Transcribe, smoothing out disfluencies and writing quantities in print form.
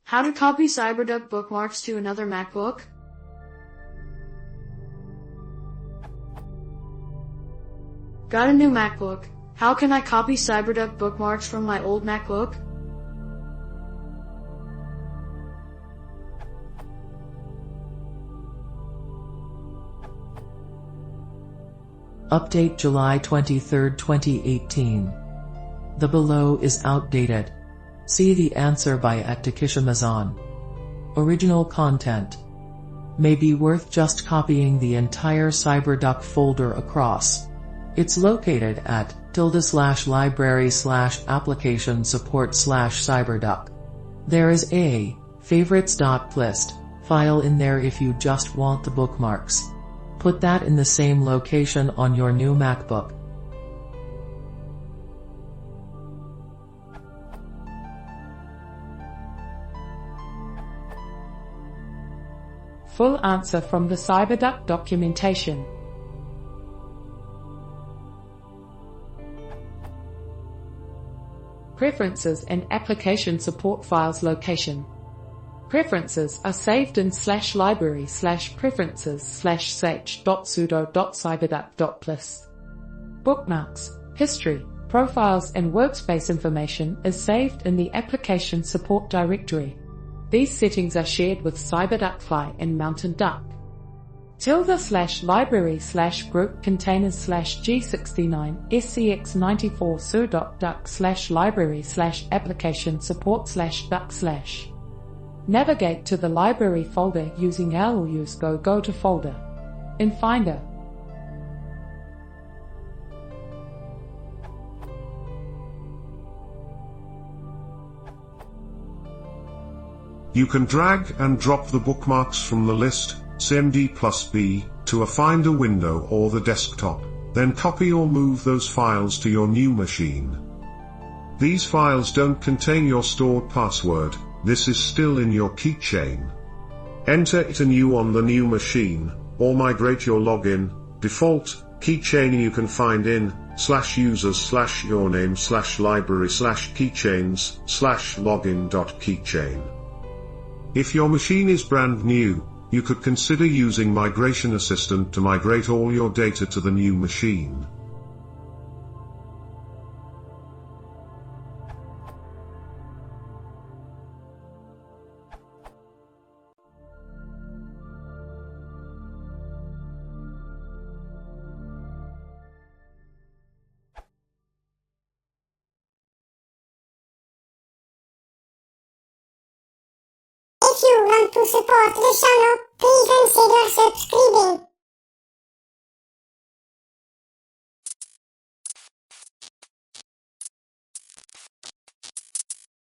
How to copy Cyberduck bookmarks to another MacBook? Got a new MacBook. How can I copy Cyberduck bookmarks from my old MacBook? Update July 23, 2018. The below is outdated. See the answer by Amazon. Original content may be worth just copying the entire Cyberduck folder across. It's located at /library/application support/cyberduck. There is a favorites.plist file in there if you just want the bookmarks. Put that in the same location on your new MacBook. Full answer from the Cyberduck documentation. Preferences and application support files location. Preferences are saved in /library/preferences/sage.sudo.cyberduck.plist. Bookmarks, history, profiles and workspace information is saved in the application support directory. These settings are shared with Cyberduckfly and Mountain Duck. /library/group containers/g69 scx94 sur.duck/library/application support/duck/. Navigate to the library folder using L or use go to folder in Finder. You can drag and drop the bookmarks from the list, CMD+B, to a Finder window or the desktop, then copy or move those files to your new machine. These files don't contain your stored password, this is still in your keychain. Enter it anew on the new machine, or migrate your login, default, keychain you can find in, /users/yourname/library/keychains/login.keychain. If your machine is brand new, you could consider using Migration Assistant to migrate all your data to the new machine. If you want to support the channel, please consider subscribing.